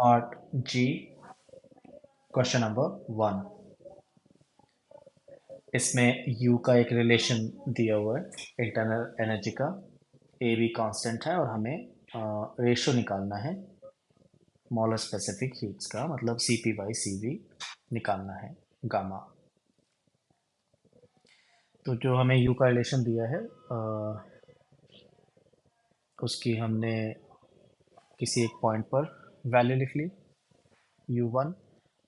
Part जी, question number 1। इसमें U का एक रिलेशन दिया हुआ है इंटरनल एनर्जी का। ए भी कांस्टेंट है और हमें रेशो निकालना है मोलर स्पेसिफिक हीट्स का, मतलब CP/CV निकालना है गामा। तो जो हमें U का रिलेशन दिया है उसकी हमने किसी एक पॉइंट पर वैल्यू लिख ली U1,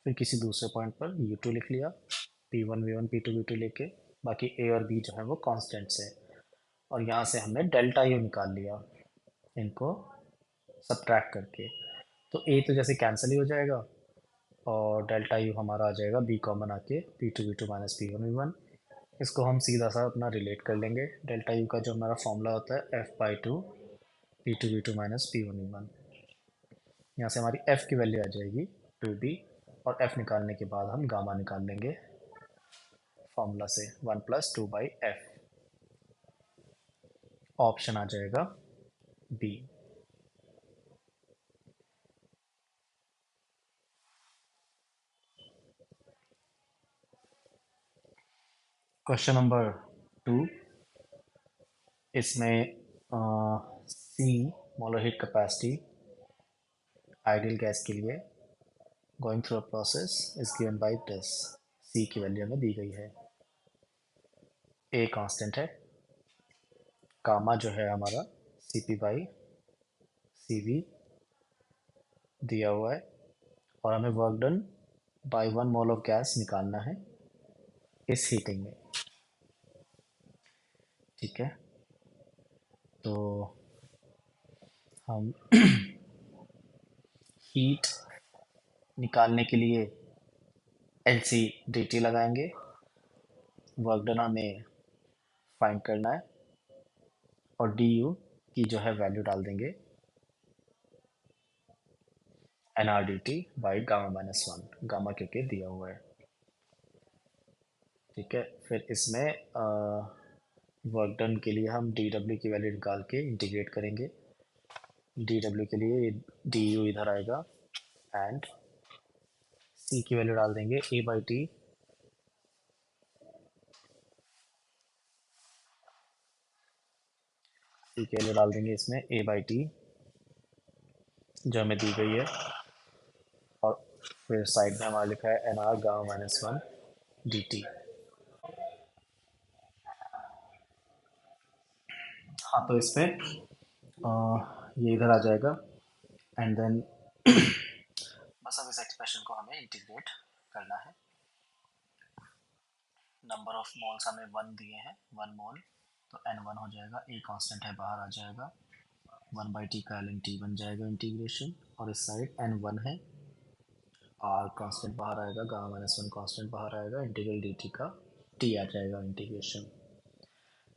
फिर किसी दूसरे पॉइंट पर U2 लिख लिया, P1 V1 P2 V2 लेके। बाकी A और B जो है वो कांस्टेंट्स है। और यहाँ से हमने डेल्टा यू निकाल लिया इनको सब्ट्रैक्ट करके। तो ए तो जैसे कैंसिल ही हो जाएगा और डेल्टा यू हमारा आ जाएगा बी कॉमन आके P2 V2 minus P1 V1। इसको हम सीधा सा अपना रिलेट कर लेंगे। डेल्टा यू का जो हमारा फॉर्मूला होता है F/2 P2 V2 minus P1 V1। यहाँ से हमारी F की वैल्यू आ जाएगी 2B, और F निकालने के बाद हम गामा निकाल लेंगे फॉर्मूला से 1+2/F। ऑप्शन आ जाएगा बी। Question number 2। इसमें C molar heat capacity ideal gas के लिए going through a process is given by this. C की वैल्यू हमें दी गई है। ए कांस्टेंट है, गामा जो है हमारा CP/CV दिया हुआ है, और हमें work done by 1 mole of gas निकालना है इस हीटिंग में। ठीक है, तो हम हीट निकालने के लिए LCDT लगाएंगे। वर्क डन हमें फाइंड करना है और DU की जो है वैल्यू डाल देंगे NRDT बाई गामा-1, गामा क्योंकि दिया हुआ है। ठीक है, फिर इसमें वर्क डन के लिए हम DW की वैल्यू निकाल के इंटीग्रेट करेंगे। DW के लिए DU इधर आएगा एंड C की वैल्यू डाल देंगे A/T। C की वैल्यू डाल देंगे इसमें A/T जो हमें दी गई है, और फिर साइड में हमारा लिखा है NR गामा-1 DT। हाँ, तो इसमें ये इधर आ जाएगा एंड देन बस अब इस एक्सप्रेशन को हमें इंटीग्रेट करना है। नंबर ऑफ मोल्स हमें 1 दिए हैं, 1 मोल, तो N1 हो जाएगा। ए कांस्टेंट है, बाहर आ जाएगा 1/T का ln T बन जाएगा इंटीग्रेशन, और इस साइड N1 है, R कांस्टेंट बाहर आएगा, गामा-1 कांस्टेंट बाहर आएगा, इंटीग्रल dt का T आ जाएगा इंटीग्रेशन।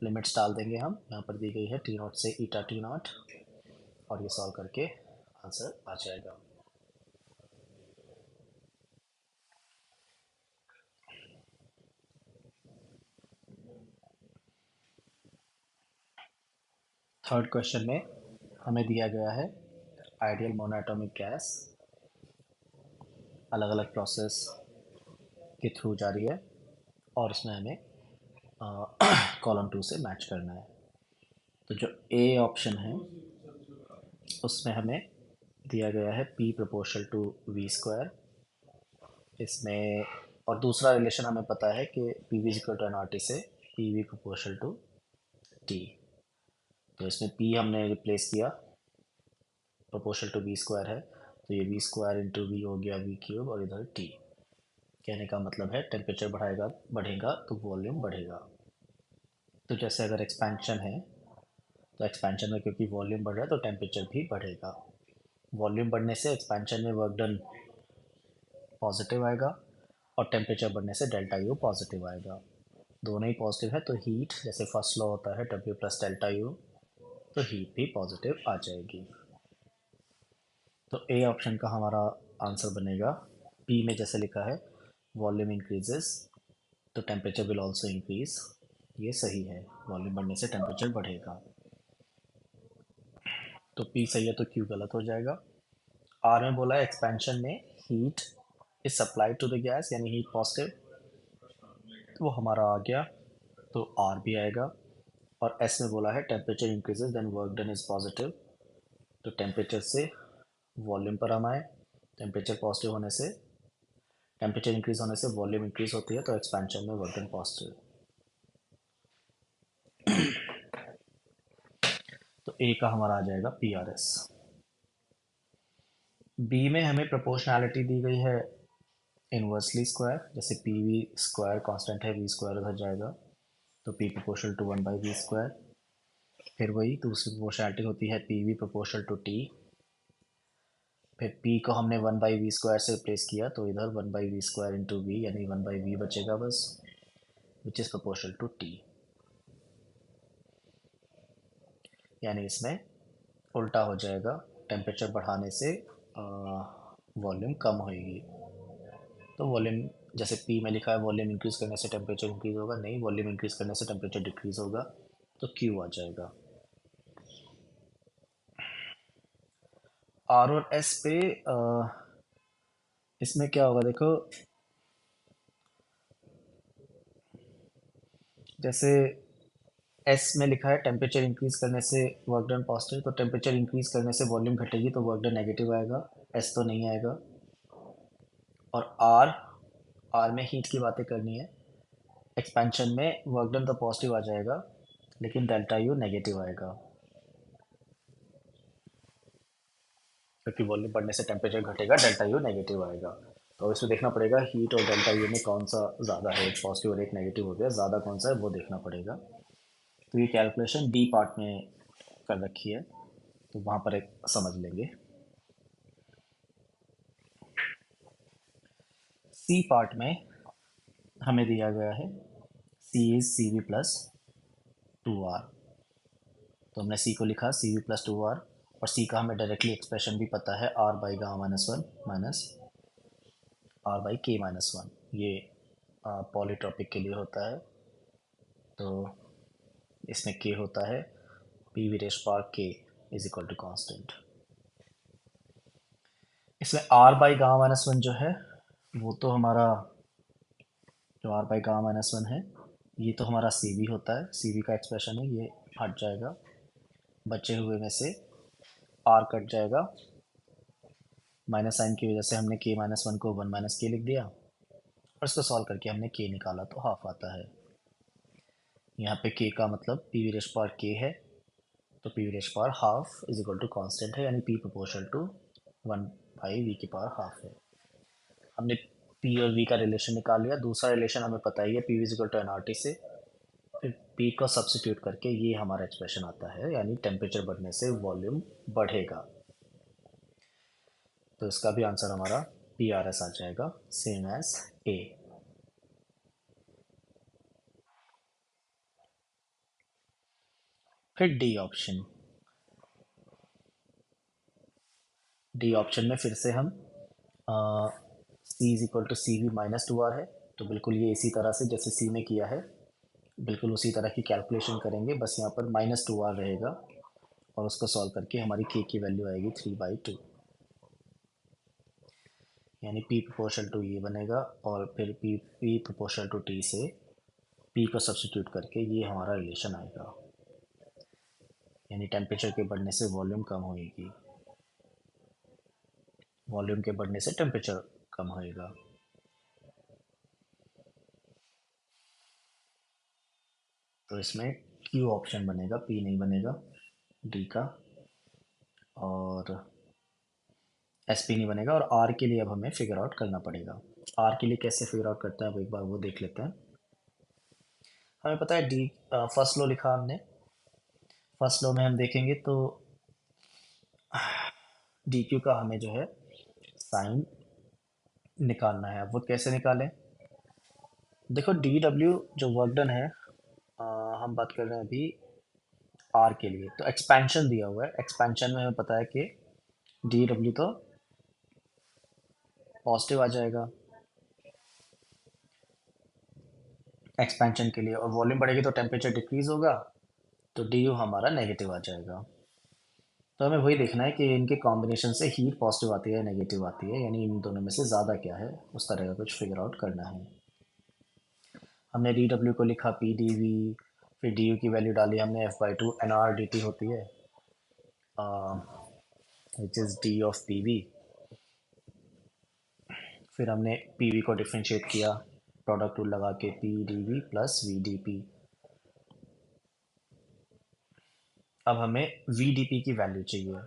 लिमिट्स डाल देंगे हम, यहाँ पर दी गई है T0 से ईटा T0, और ये सॉल्व करके आंसर आ जाएगा। थर्ड क्वेश्चन में हमें दिया गया है आइडियल मोनोएटॉमिक गैस अलग अलग प्रोसेस के थ्रू जा रही है, और उसमें हमें कॉलम 2 से मैच करना है। तो जो ए ऑप्शन है उसमें हमें दिया गया है P प्रोपोर्शनल टू V²। इसमें और दूसरा रिलेशन हमें पता है कि PV=NRT से PV प्रोपोर्शनल टू T। तो इसमें P हमने रिप्लेस किया, प्रोपोर्शनल टू V² है, तो ये V² इंटू V हो गया V³ और इधर T। कहने का मतलब है टेम्परेचर बढ़ेगा तो वॉल्यूम बढ़ेगा। तो जैसे अगर एक्सपेंशन है तो एक्सपेंशन में क्योंकि वॉल्यूम बढ़ रहा है तो टेम्परेचर भी बढ़ेगा। वॉल्यूम बढ़ने से एक्सपेंशन में वर्क डन पॉजिटिव आएगा, और टेम्परेचर बढ़ने से डेल्टा यू पॉजिटिव आएगा। दोनों ही पॉजिटिव है तो हीट, जैसे फर्स्ट लॉ होता है W+ΔU, तो हीट भी पॉजिटिव आ जाएगी। तो ए ऑप्शन का हमारा आंसर बनेगा। पी में जैसे लिखा है वॉल्यूम इंक्रीजेस तो टेम्परेचर विल ऑल्सो इंक्रीज, ये सही है, वॉल्यूम बढ़ने से टेम्परेचर बढ़ेगा। तो पी सही है तो क्यू गलत हो जाएगा, आर में बोला है एक्सपेंशन में heat is supplied to the gas, यानी हीट पॉजिटिव, तो वो हमारा आ गया, तो आर भी आएगा। और एस में बोला है temperature increases then work done is positive, तो टेम्परेचर से वॉल्यूम पर हम आए। टेम्परेचर पॉजिटिव होने से, टेम्परेचर इंक्रीज होने से वॉल्यूम इंक्रीज होती है, तो एक्सपेंशन में वर्क डन पॉजिटिव। तो ए का हमारा आ जाएगा पी आर एस। बी में हमें प्रोपोर्शनैलिटी दी गई है इनवर्सली स्क्वायर, जैसे पी वी स्क्वायर कांस्टेंट है, वी स्क्वायर उधर जाएगा, तो पी प्रोपोर्शनल टू 1/v²। फिर वही दूसरी प्रोपोर्शनैलिटी होती है P V proportional to T. फिर पी को हमने 1/v² से रिप्लेस किया, तो इधर 1/v² इंटू वी, यानी 1/v बचेगा बस, which is proportional to T. यानी इसमें उल्टा हो जाएगा, टेम्परेचर बढ़ाने से वॉल्यूम कम होएगी। तो वॉल्यूम, जैसे पी में लिखा है वॉल्यूम इंक्रीज करने से टेम्परेचर इंक्रीज होगा, नहीं, वॉल्यूम इंक्रीज करने से टेम्परेचर डिक्रीज होगा, तो क्यू आ जाएगा। आर और एस पे इसमें क्या होगा देखो, जैसे एस में लिखा है टेम्परेचर इंक्रीज करने से वर्क डन पॉजिटिव, तो टेम्परेचर इंक्रीज करने से वॉल्यूम घटेगी, तो वर्क डन नेगेटिव आएगा, एस तो नहीं आएगा। और आर, आर में हीट की बातें करनी है, एक्सपेंशन में वर्क डन तो पॉजिटिव आ जाएगा, लेकिन डेल्टा यू नेगेटिव आएगा, क्योंकि वॉल्यूम बढ़ने से टेम्परेचर घटेगा, डेल्टा यू नेगेटिव आएगा। तो इसमें देखना पड़ेगा हीट और डेल्टा यू में कौन सा ज़्यादा है, एक पॉजिटिव और एक नेगेटिव हो गया, ज़्यादा कौन सा है वो देखना पड़ेगा। तो ये कैलकुलेशन डी पार्ट में कर रखी है, तो वहाँ पर एक समझ लेंगे। सी पार्ट में हमें दिया गया है c is c v plus 2r, तो हमने सी को लिखा सी वी प्लस 2r, और सी का हमें डायरेक्टली एक्सप्रेशन भी पता है, r by gamma minus one minus R by K minus one, ये पॉलीट्रॉपिक के लिए होता है। तो इसमें के होता है P V raise power K is equal to constant. इसमें R by gamma minus one जो है, वो तो हमारा, जो R by gamma minus one है, ये तो हमारा सी वी होता है, सी वी का एक्सप्रेशन है, ये हट जाएगा, बचे हुए में से आर कट जाएगा, माइनस साइन की वजह से हमने के माइनस वन को 1 माइनस के लिख दिया, और इसको सॉल्व करके हमने के निकाला, तो हाफ आता है। यहाँ पे के का मतलब पी वी रेश पावर के है, तो P V raise power half is equal to constant है, यानी पी प्रोपोर्शनल टू 1/v की पावर हाफ है। हमने पी और वी का रिलेशन निकाल लिया। दूसरा रिलेशन हमें पता ही है, P V is equal to N R T से, फिर पी को सब्सिट्यूट करके ये हमारा एक्सप्रेशन आता है, यानी टेम्परेचर बढ़ने से वॉल्यूम बढ़ेगा। तो इसका भी आंसर हमारा पी आर एस आ जाएगा, सेम एज ए। फिर डी ऑप्शन, डी ऑप्शन में फिर से हम c is equal to c v minus 2r है, तो बिल्कुल ये इसी तरह से जैसे सी में किया है, बिल्कुल उसी तरह की कैलकुलेशन करेंगे, बस यहाँ पर -2r रहेगा, और उसको सॉल्व करके हमारी के की वैल्यू आएगी 3/2, यानी p प्रोपोर्शनल टू ये बनेगा, और फिर p प्रोपोर्शनल टू t से p को सब्सटीट्यूट करके ये हमारा रिलेशन आएगा, यानी टेम्परेचर के बढ़ने से वॉल्यूम कम होएगी, वॉल्यूम के बढ़ने से टेम्परेचर कम होएगा। तो इसमें Q ऑप्शन बनेगा, P नहीं बनेगा D का, और एस पी नहीं बनेगा, और आर के लिए अब हमें फिगर आउट करना पड़ेगा। आर के लिए कैसे फिगर आउट करते हैं, अब एक बार वो देख लेते हैं। हमें पता है डी, फर्स्ट लॉ लिखा हमने, फर्स्ट लॉ में हम देखेंगे तो डी क्यू का हमें जो है साइन निकालना है। अब वो कैसे निकालें, देखो डी डब्ल्यू जो वर्क डन है, हम बात कर रहे हैं अभी आर के लिए, तो एक्सपेंशन दिया हुआ है, एक्सपेंशन में हमें पता है कि डी डब्ल्यू तो पॉजिटिव आ जाएगा एक्सपेंशन के लिए, और वॉल्यूम बढ़ेगी तो टेम्परेचर डिक्रीज होगा, तो डी यू हमारा नेगेटिव आ जाएगा। तो हमें वही देखना है कि इनके कॉम्बिनेशन से हीट पॉजिटिव आती है नेगेटिव आती है, यानी इन दोनों में से ज़्यादा क्या है, उस तरह का कुछ फिगर आउट करना है। हमने डी डब्ल्यू को लिखा पी डी वी, फिर डी यू की वैल्यू डाली हमने F by two N R D T होती है, which is D of P V. फिर हमने पी वी को डिफ्रेंशिएट किया प्रोडक्ट रूल लगा के, P D V plus V D P. अब हमें वी डी पी की वैल्यू चाहिए,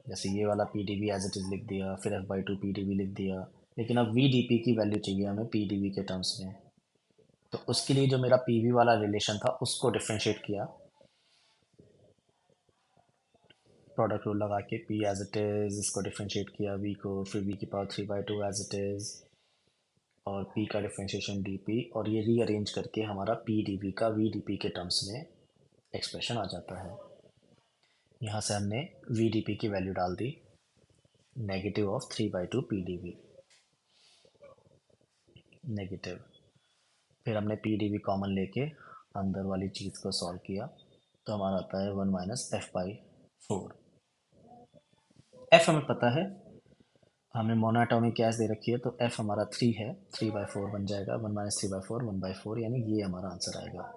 जैसे ये वाला P D V as it is लिख दिया, फिर F by two P D we लिख दिया, लेकिन अब वी डी पी की वैल्यू चाहिए हमें पी डी वी के टर्म्स में। तो उसके लिए जो मेरा पी वी वाला रिलेशन था उसको डिफ्रेंशिएट किया प्रोडक्ट रूल लगा के, पी एज इट इज़, इसको डिफ्रेंशिएट किया वी को, फिर वी की power three by two as it is, और पी का डिफ्रेंशिएशन डी पी, और ये रीअरेंज करके हमारा पी डी वी का वी डी पी के टर्म्स में एक्सप्रेशन आ जाता है। यहाँ से हमने वी डी पी की वैल्यू डाल दी, negative of three by two P D V negative. फिर हमने पी डी वी कॉमन लेके अंदर वाली चीज़ को सॉल्व किया, तो हमारा आता है one minus F by four. F हमें पता है, हमें मोनोएटॉमिक गैस दे रखी है, तो एफ हमारा थ्री है, थ्री बाई फोर बन जाएगा, one minus three by four, one by four, यानी ये हमारा आंसर आएगा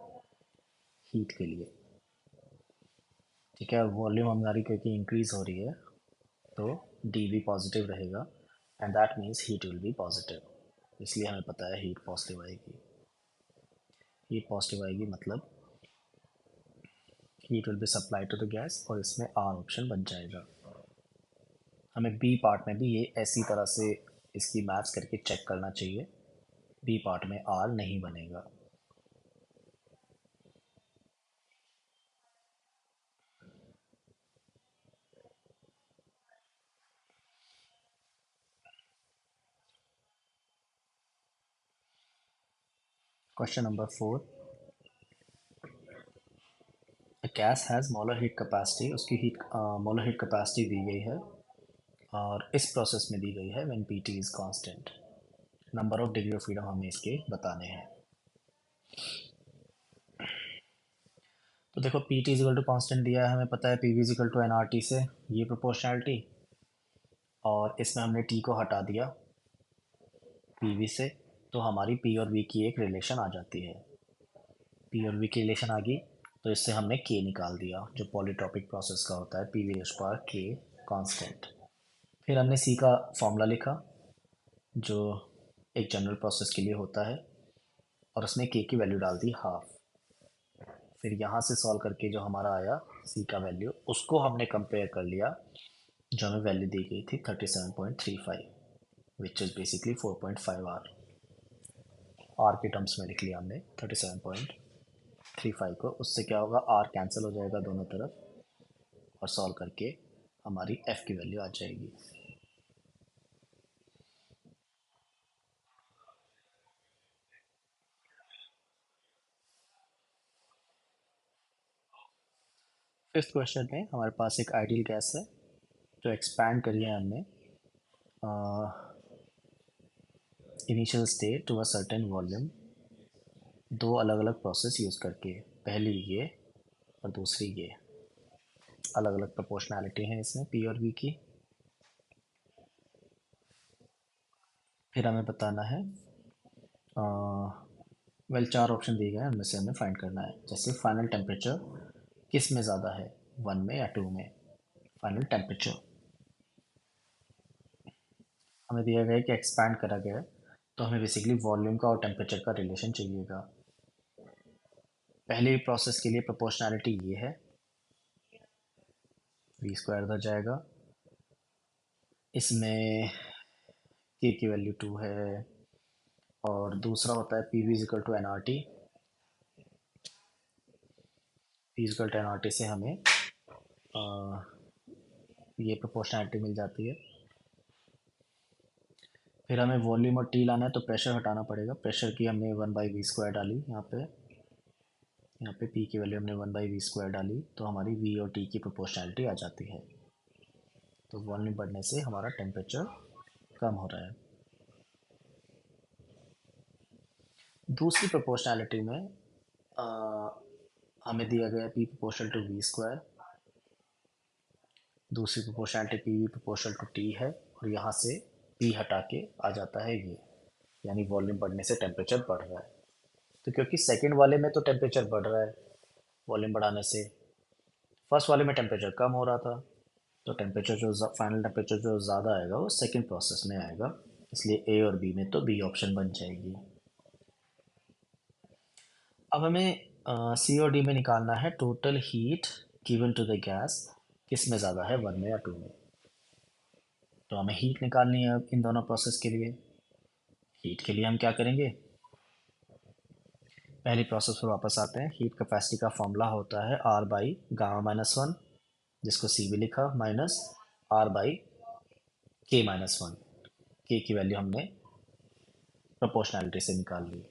हीट के लिए। ठीक है, वॉल्यूम हमारी क्योंकि इंक्रीज हो रही है तो डी वी पॉजिटिव रहेगा, and that means heat will be positive, इसलिए हमें पता है हीट पॉजिटिव आएगी। हीट पॉजिटिव आएगी मतलब heat will be supply to the gas, और इसमें आर ऑप्शन बन जाएगा। हमें बी पार्ट में भी ये ऐसी तरह से इसकी मैथ्स करके चेक करना चाहिए, बी पार्ट में आर नहीं बनेगा। Question number four, gas has molar heat capacity, उसकी हीट मोलर हीट कैपेसिटी दी गई है और इस प्रोसेस में दी गई है when PT is constant. Number of degree of freedom हमें इसके बताने हैं। तो देखो P T equal to constant दिया है, हमें पता है P V equal to N R T से, ये प्रोपोर्शनैलिटी, और इसमें हमने टी को हटा दिया पी वी से, तो हमारी पी और वी की एक रिलेशन आ जाती है। पी और वी की रिलेशन आ गई, तो इससे हमने के निकाल दिया जो पॉलीट्रॉपिक प्रोसेस का होता है, पी वी रेश पावर के कॉन्स्टेंट। फिर हमने सी का फॉर्मूला लिखा जो एक जनरल प्रोसेस के लिए होता है, और उसमें के की वैल्यू डाल दी हाफ। फिर यहाँ से सॉल्व करके जो हमारा आया सी का वैल्यू, उसको हमने कंपेयर कर लिया जो हमें वैल्यू दी गई थी 37.35, which is basically 4.5 R. R के टर्म्स में लिख लिया हमने 37.35 को, उससे क्या होगा आर कैंसिल हो जाएगा दोनों तरफ, और सॉल्व करके हमारी एफ़ की वैल्यू आ जाएगी। फिफ्थ क्वेश्चन में हमारे पास एक आइडियल गैस है जो एक्सपैंड करी है हमने initial state to a certain volume, दो अलग अलग प्रोसेस यूज़ करके, पहली ये और दूसरी ये, अलग अलग प्रोपोर्शनैलिटी है इसमें पी और वी की। फिर हमें बताना है वेल चार ऑप्शन दिए गए हैं, उनमें से हमें फाइंड करना है, जैसे फाइनल टेम्परेचर किस में ज़्यादा है, वन में या टू में। फाइनल टेम्परेचर हमें दिया गया है कि एक्सपैंड करा गया है, तो हमें बेसिकली वॉल्यूम का और टेम्परेचर का रिलेशन चाहिएगा। पहले प्रोसेस के लिए प्रोपोर्शनैलिटी ये है, वी स्क्वायर उधर जाएगा, इसमें के की वैल्यू टू है, और दूसरा होता है P V equal to N R T. P equal to N R T से हमें ये प्रोपोर्शनैलिटी मिल जाती है। फिर हमें वॉल्यूम और टी लाना है, तो प्रेशर हटाना पड़ेगा, प्रेशर की हमने वन बाई वी स्क्वायर डाली, यहाँ पे पी की वैल्यू हमने वन बाई वी स्क्वायर डाली, तो हमारी वी और टी की प्रोपोर्शनैलिटी आ जाती है। तो वॉल्यूम बढ़ने से हमारा टेम्परेचर कम हो रहा है। दूसरी प्रोपोर्शनैलिटी में हमें दिया गया P proportional to V square, दूसरी proportionality P V proportional to T है, और यहाँ से पी हटा के आ जाता है ये, यानी वॉल्यूम बढ़ने से टेम्परेचर बढ़ रहा है। तो क्योंकि सेकंड वाले में तो टेम्परेचर बढ़ रहा है वॉल्यूम बढ़ाने से, फर्स्ट वाले में टेम्परेचर कम हो रहा था, तो टेम्परेचर जो फाइनल टेम्परेचर जो ज़्यादा आएगा वो सेकंड प्रोसेस में आएगा, इसलिए ए और बी में तो बी ऑप्शन बन जाएगी। अब हमें सी और डी में निकालना है total heat given to the gas, किस में ज़्यादा है, वन में या टू में। तो हमें हीट निकालनी है अब इन दोनों प्रोसेस के लिए। हीट के लिए हम क्या करेंगे, पहली प्रोसेस पर वापस आते हैं। हीट कैपेसिटी का फॉर्मूला होता है R by gamma minus one, जिसको सी भी लिखा, minus R by K minus one. K की वैल्यू हमने प्रोपोर्शनैलिटी से निकाल ली,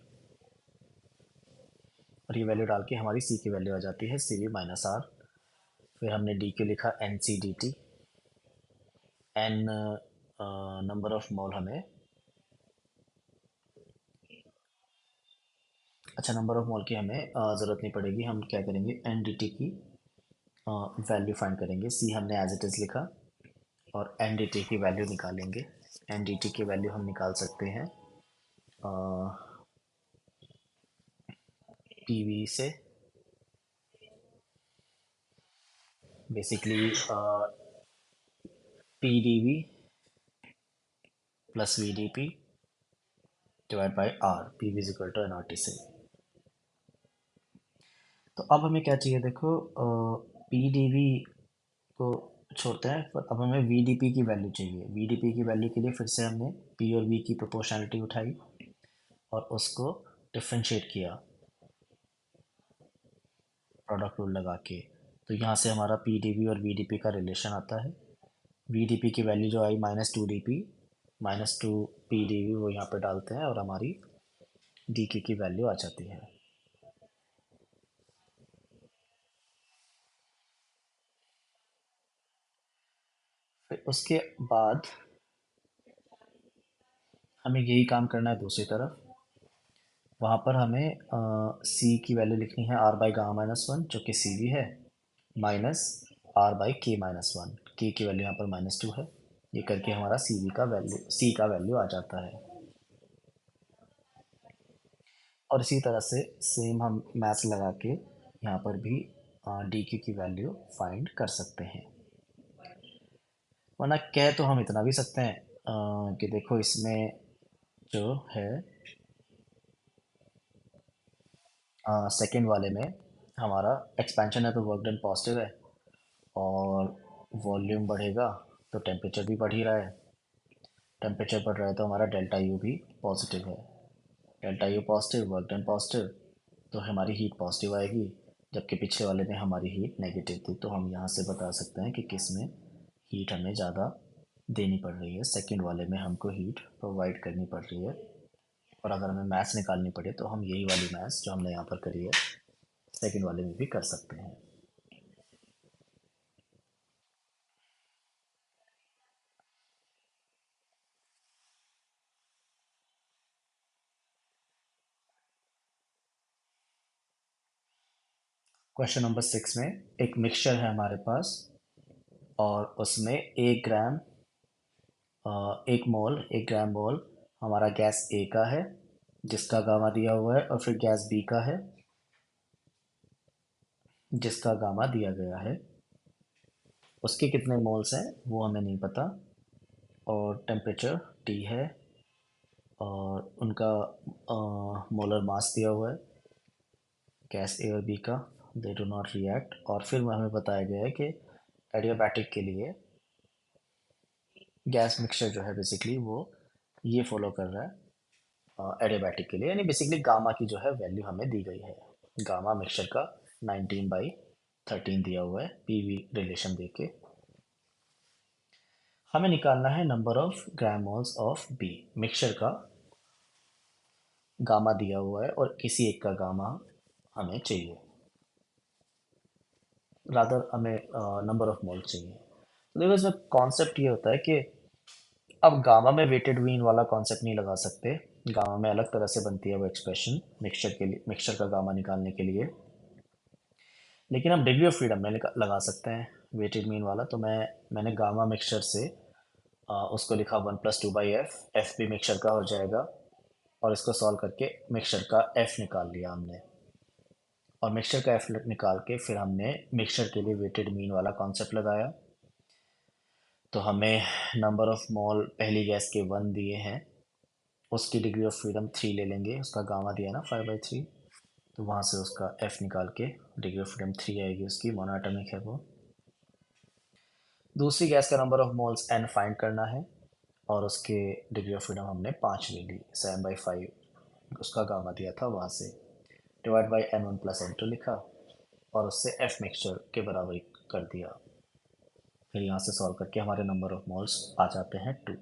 और ये वैल्यू डाल के हमारी सी की वैल्यू आ जाती है सी वी माइनस आर। फिर हमने डी क्यू लिखा N C D T, N number of mole हमें, अच्छा नंबर ऑफ मोल की हमें ज़रूरत नहीं पड़ेगी, हम क्या करेंगे एन डी टी की वैल्यू फाइंड करेंगे। सी हमने एज इट इज़ लिखा, और एन डी टी की वैल्यू निकालेंगे। एन डी टी की वैल्यू हम निकाल सकते हैं पी वी से, basically P D V plus V D P divide by R, P V is equal to N R T से। तो अब हमें क्या चाहिए देखो, पी डी वी को छोड़ते हैं, पर अब हमें वी डी पी की वैल्यू चाहिए। वी डी पी की वैल्यू के लिए फिर से हमने पी और वी की प्रोपोर्शनलिटी उठाई और उसको डिफ्रेंशिएट किया प्रोडक्ट रूल लगा के। तो यहाँ से हमारा पी डी वी और वी डी पी का रिलेशन आता है। वी डी पी की वैल्यू जो आई minus two D P, minus two P D V, वो यहाँ पे डालते हैं और हमारी डी क्यू की वैल्यू आ जाती है। फिर उसके बाद हमें यही काम करना है दूसरी तरफ। वहाँ पर हमें सी की वैल्यू लिखनी है R by gamma minus one, जो कि सी वी है, minus R by K minus one. K की वैल्यू यहाँ पर माइनस टू है। ये करके हमारा सी वी का वैल्यू, सी का वैल्यू आ जाता है। और इसी तरह से सेम हम मैथ्स लगा के यहाँ पर भी डी क्यू की वैल्यू फाइंड कर सकते हैं। वरना कह तो हम इतना भी सकते हैं कि देखो इसमें जो है सेकेंड वाले में हमारा एक्सपेंशन है तो वर्क डन पॉजिटिव है, और वॉल्यूम बढ़ेगा तो टेम्परेचर भी बढ़ ही रहा है। टेम्परेचर बढ़ रहा है तो हमारा डेल्टा यू भी पॉजिटिव है। Delta U positive, work done positive, तो हमारी हीट पॉजिटिव आएगी। जबकि पिछले वाले में हमारी हीट नेगेटिव थी। तो हम यहाँ से बता सकते हैं कि किस में हीट हमें ज़्यादा देनी पड़ रही है। सेकंड वाले में हमको हीट प्रोवाइड करनी पड़ रही है। और अगर हमें मैथ्स निकालनी पड़े तो हम यही वाली मैथ्स जो हमने यहाँ पर करी है सेकंड वाले में भी कर सकते हैं। क्वेश्चन नंबर 6 में एक मिक्सचर है हमारे पास, और उसमें 1 ग्राम, 1 ग्राम मोल हमारा गैस ए का है, जिसका गामा दिया हुआ है, और फिर गैस बी का है जिसका गामा दिया गया है। उसके कितने मोल्स हैं वो हमें नहीं पता, और टेम्परेचर टी है, और उनका मोलर मास दिया हुआ है गैस ए और बी का, दे डू नॉट रिएक्ट। और फिर हमें बताया गया है कि एडियाबैटिक के लिए गैस मिक्सचर जो है बेसिकली वो ये फॉलो कर रहा है एडियाबैटिक के लिए, यानी बेसिकली गामा की जो है वैल्यू हमें दी गई है। गामा मिक्सचर का 19/13 दिया हुआ है पीवी रिलेशन दे के। हमें निकालना है number of gram moles of B. Mixture का गामा दिया हुआ है और किसी एक का गामा हमें चाहिए, रादर हमें नंबर ऑफ मोल चाहिए। तो देखो इसमें कॉन्सेप्ट ये होता है कि अब गामा में वेटेड मीन वाला कॉन्सेप्ट नहीं लगा सकते। गामा में अलग तरह से बनती है वो एक्सप्रेशन मिक्सचर के लिए, मिक्सचर का गामा निकालने के लिए। लेकिन हम डिग्री ऑफ फ्रीडम में लगा सकते हैं। वेटेड मीन वाला, तो मैंने गामा मिक्सचर से उसको लिखा 1+2/f, एफ भी मिक्सचर का हो जाएगा, और इसको सॉल्व करके मिक्सचर का एफ निकाल लिया हमने। और मिक्सचर का एफ निकाल के फिर हमने मिक्सचर के लिए वेटेड मीन वाला कॉन्सेप्ट लगाया। तो हमें नंबर ऑफ मोल पहली गैस के 1 दिए हैं, उसकी डिग्री ऑफ फ्रीडम 3 ले लेंगे, उसका गामा दिया ना 5/3, तो वहाँ से उसका एफ निकाल के डिग्री ऑफ फ्रीडम 3 आएगी, उसकी मोनोएटॉमिक है वो। दूसरी गैस का number of moles n find करना है, और उसके डिग्री ऑफ फ्रीडम हमने 5 ले ली, 7/5 उसका गामा दिया था, वहाँ से डिवाइड बाई n1+n2 लिखा, और उससे एफ मिक्सचर के बराबर कर दिया। फिर यहाँ से सॉल्व करके हमारे नंबर ऑफ मोल्स आ जाते हैं 2।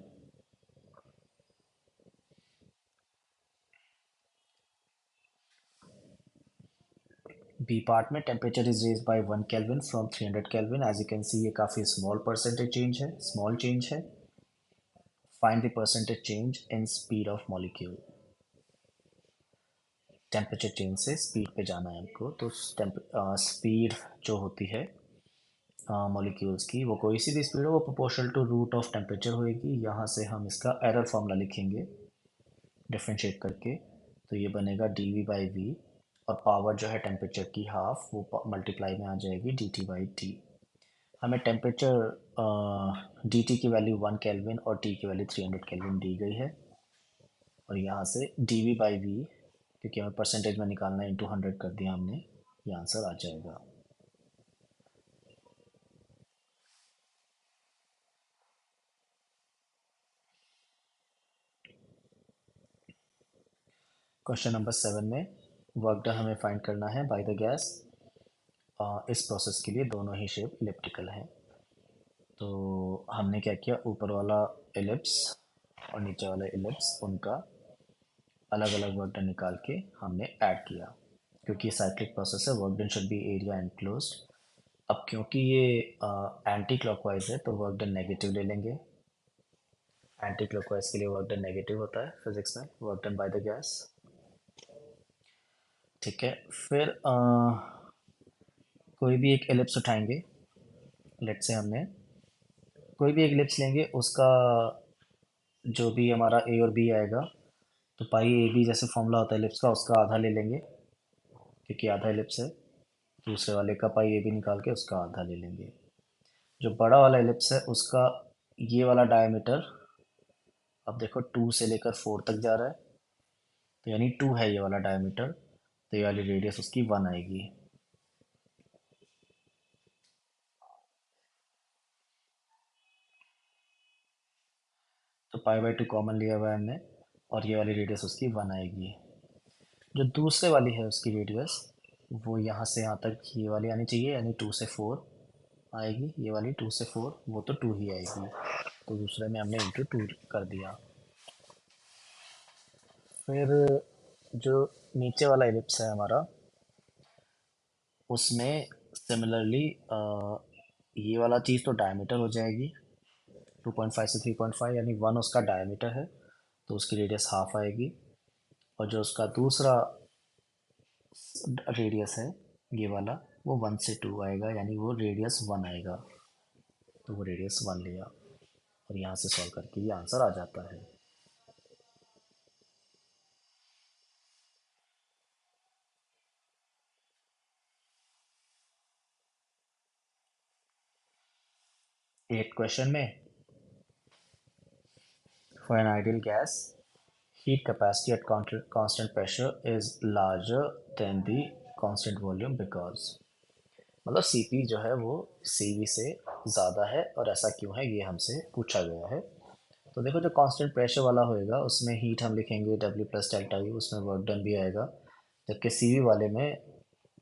बी पार्ट में temperature is raise by 1 kelvin from 300 kelvin. As you can see ये काफ़ी स्मॉल परसेंटेज चेंज है, स्मॉल चेंज है। Find the percentage change in speed of molecule. Temperature change से speed पे जाना है हमको, तो स्पीड जो होती है मॉलिक्यूल्स की, वो कोई सी भी स्पीड हो, वो proportional to root of temperature होएगी। यहाँ से हम इसका एरर फार्मूला लिखेंगे डिफ्रेंशिएट करके, तो ये बनेगा dv/v, और पावर जो है टेम्परेचर की हाफ, वो मल्टीप्लाई में आ जाएगी dt/t। हमें टेम्परेचर dt की वैल्यू 1 केल्विन और t की वैल्यू 300 केल्विन दी गई है, और यहाँ से dv/v, क्योंकि हमें परसेंटेज में निकालना है, इंटू 100 कर दिया हमने, ये आंसर आ जाएगा। क्वेश्चन नंबर 7 में वर्क डन हमें फाइंड करना है बाय द गैस। इस प्रोसेस के लिए दोनों ही शेप इलिप्टिकल हैं, तो हमने क्या किया, ऊपर वाला एलिप्स और नीचे वाला एलिप्स, उनका अलग अलग वर्क डन निकाल के हमने ऐड किया। क्योंकि साइक्लिक प्रोसेस है, work done should be area enclosed. अब क्योंकि ये एंटी क्लॉकवाइज है, तो वर्क डन नेगेटिव ले लेंगे। एंटी क्लॉकवाइज के लिए वर्क डन नेगेटिव होता है फिजिक्स में, work done by the gas. ठीक है, फिर कोई भी एक एलिप्स उठाएंगे। लेट से हमने कोई भी एक एलिप्स लेंगे, उसका जो भी हमारा ए और बी आएगा, तो पाई ए बी जैसे फॉर्मूला होता है एलिप्स का, उसका आधा ले लेंगे, क्योंकि आधा एलिप्स है। दूसरे वाले का पाई ए बी निकाल के उसका आधा ले लेंगे। जो बड़ा वाला एलिप्स है उसका ये वाला डायमीटर, अब देखो 2 से लेकर 4 तक जा रहा है, तो यानी 2 है ये वाला डायमीटर, तो ये वाली रेडियस उसकी 1 आएगी। तो π/2 कॉमन लिया हुआ है हमने, और ये वाली रेडियस उसकी 1 आएगी। जो दूसरे वाली है उसकी रेडियस, वो यहाँ से यहाँ तक ये वाली आनी चाहिए, यानी 2 से 4 आएगी। ये वाली 2 से 4, वो तो 2 ही आएगी, तो दूसरे में हमने इंटू 2 कर दिया। फिर जो नीचे वाला एलिप्स है हमारा, उसमें सिमिलरली ये वाला चीज़ तो डायमीटर हो जाएगी, 2.5 से 3.5, यानी 1 उसका डायमीटर है, तो उसकी रेडियस हाफ आएगी। और जो उसका दूसरा रेडियस है, ये वाला, वो 1 से 2 आएगा, यानी वो रेडियस 1 आएगा, तो वो रेडियस 1 लिया, और यहाँ से सॉल्व करके ये आंसर आ जाता है। 8 क्वेश्चन में, for an ideal gas heat capacity at constant pressure is larger than the constant volume because, मतलब सीपी जो है वो सीवी से ज़्यादा है, और ऐसा क्यों है ये हमसे पूछा गया है। तो देखो, जो कांस्टेंट प्रेशर वाला होएगा उसमें हीट हम लिखेंगे W+Δu, उसमें वर्क डन भी आएगा, जबकि सीवी वाले में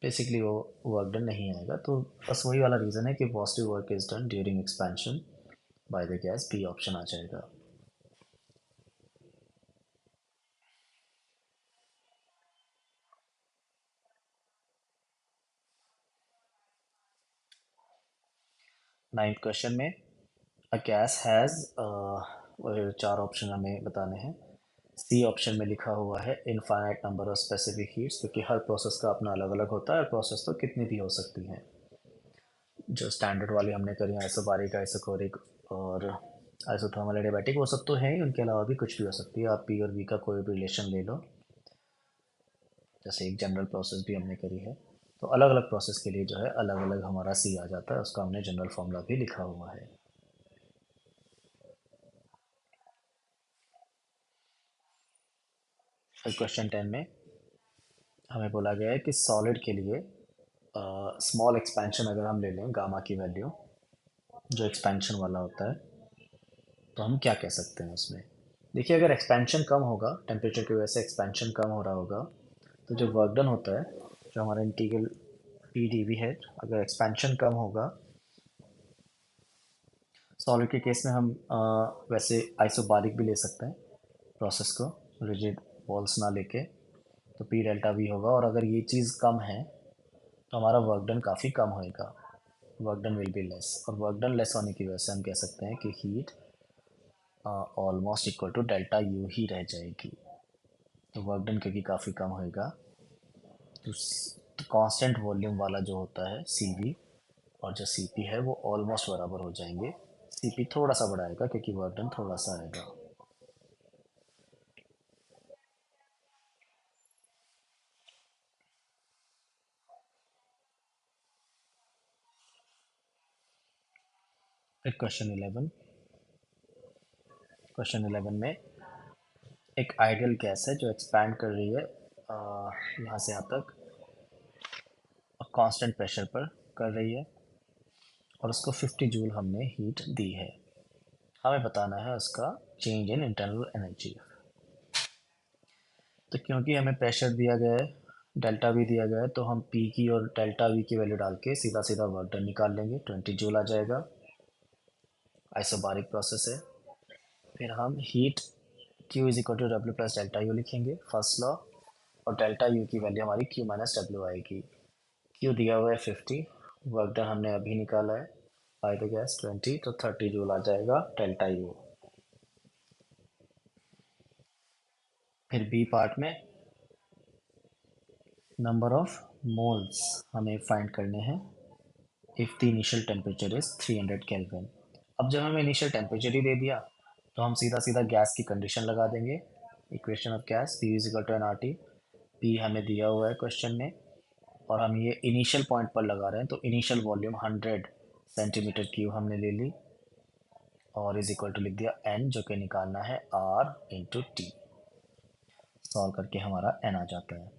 बेसिकली वो वर्क डन नहीं आएगा। तो बस वही वाला रीज़न है कि positive work is done during expansion by the gas, B option आ जाएगा। 9th क्वेश्चन में, अ गैस हैज़, चार ऑप्शन हमें बताने हैं। सी ऑप्शन में लिखा हुआ है infinite number of specific heats, क्योंकि हर प्रोसेस का अपना अलग अलग होता है, और प्रोसेस तो कितनी भी हो सकती हैं। जो स्टैंडर्ड वाली हमने करी आइसोबारिक, आइसोकोरिक और आइसोथर्मल एडियाबैटिक, वो सब तो है ही, उनके अलावा भी कुछ भी हो सकती है। आप पी और वी का कोई भी रिलेशन ले लो, जैसे एक जनरल प्रोसेस भी हमने करी है। तो अलग अलग प्रोसेस के लिए जो है अलग अलग हमारा सी आ जाता है, उसका हमने जनरल फॉर्मूला भी लिखा हुआ है। फिर क्वेश्चन 10 में हमें बोला गया है कि सॉलिड के लिए स्मॉल एक्सपेंशन अगर हम ले लें गामा की वैल्यू, जो एक्सपेंशन वाला होता है, तो हम क्या कह सकते हैं उसमें। देखिए, अगर एक्सपेंशन कम होगा, टेम्परेचर की वजह से एक्सपेंशन कम हो रहा होगा, तो जो वर्क डन होता है, जो हमारा इंटीग्रल पी डी वी है, अगर एक्सपेंशन कम होगा, सॉलिड के केस में हम वैसे आइसोबारिक भी ले सकते हैं प्रोसेस को, रिजिड वॉल्स ना लेके, तो पी डेल्टा वी होगा। और अगर ये चीज़ कम है तो हमारा वर्क डन काफ़ी कम होएगा, work done will be less. और वर्क डन लेस होने की वजह से हम कह सकते हैं कि heat almost equal to delta U ही रह जाएगी। तो वर्क डन क्योंकि काफ़ी कम होएगा, तो कांस्टेंट वॉल्यूम वाला जो होता है सी वी और जो सी पी है वो ऑलमोस्ट बराबर हो जाएंगे। सी पी थोड़ा सा बढ़ाएगा क्योंकि वर्क डन थोड़ा सा आएगा। फिर क्वेश्चन 11 में एक आइडियल गैस है जो एक्सपैंड कर रही है यहाँ से यहाँ तक, और कांस्टेंट प्रेशर पर कर रही है, और उसको 50 जूल हमने हीट दी है। हमें बताना है उसका चेंज इन इंटरनल एनर्जी। तो क्योंकि हमें प्रेशर दिया गया है, डेल्टा वी दिया गया है, तो हम पी की और डेल्टा वी की वैल्यू डाल के सीधा सीधा वर्क डन निकाल लेंगे, 20 जूल आ जाएगा। आइसोबारिक प्रोसेस है। फिर हम heat Q is equal to W plus delta U लिखेंगे, फर्स्ट लॉ, और डेल्टा यू की वैल्यू हमारी Q माइनस डब्ल्यू आएगी। Q दिया हुआ है 50, वर्क डन हमने अभी निकाला है बाय द गैस 20, तो 30 जूल आ जाएगा डेल्टा यू। फिर बी पार्ट में नंबर ऑफ मोल्स हमें फाइंड करने हैं if the initial temperature is 300 kelvin. अब जब हमें इनिशियल टेम्परेचर ही दे दिया, तो हम सीधा सीधा गैस की कंडीशन लगा देंगे, equation of gas P is equal to N R T. P हमें दिया हुआ है क्वेश्चन में, और हम ये इनिशियल पॉइंट पर लगा रहे हैं, तो इनिशियल वॉल्यूम 100 सेंटीमीटर क्यूब हमने ले ली, और इज इक्वल टू लिख दिया एन, जो कि निकालना है आर इंटू टी। सॉल्व करके हमारा एन आ जाता है।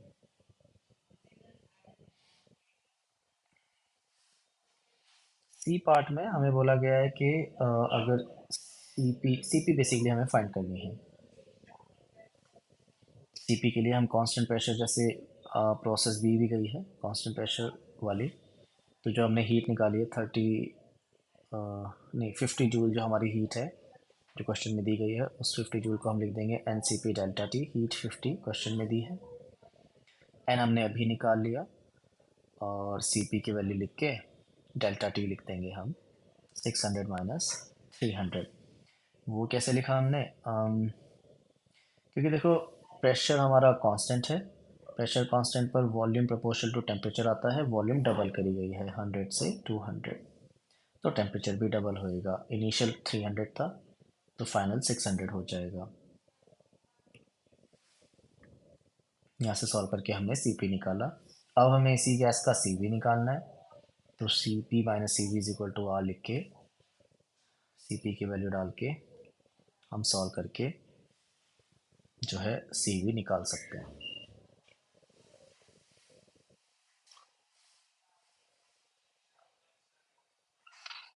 सी पार्ट में हमें बोला गया है कि अगर सी पी बेसिकली हमें फाइंड करनी है। सी पी के लिए हम कांस्टेंट प्रेशर, जैसे प्रोसेस दी भी गई है कांस्टेंट प्रेशर वाली, तो जो हमने हीट निकाली है 30 नहीं 50 जूल जो हमारी हीट है जो क्वेश्चन में दी गई है, उस 50 जूल को हम लिख देंगे N C P delta T, heat 50 question में दी है, एन हमने अभी निकाल लिया, और सी पी की वैल्यू लिख के डेल्टा टी लिख देंगे हम 600 माइनस 300। वो कैसे लिखा हमने, क्योंकि देखो प्रेशर हमारा कांस्टेंट है, प्रेशर कांस्टेंट पर वॉल्यूम प्रोपोर्शनल टू टेम्परेचर आता है, वॉल्यूम डबल करी गई है 100 से 200, तो टेम्परेचर भी डबल होएगा। इनिशियल 300 था, तो फाइनल 600 हो जाएगा। यहाँ से सॉल्व करके हमने सी पी निकाला। अब हमें इसी गैस का सी वी निकालना है, तो C P minus C V is equal to R लिख के सी पी की वैल्यू डाल के हम सॉल्व करके जो है सी वी निकाल सकते हैं।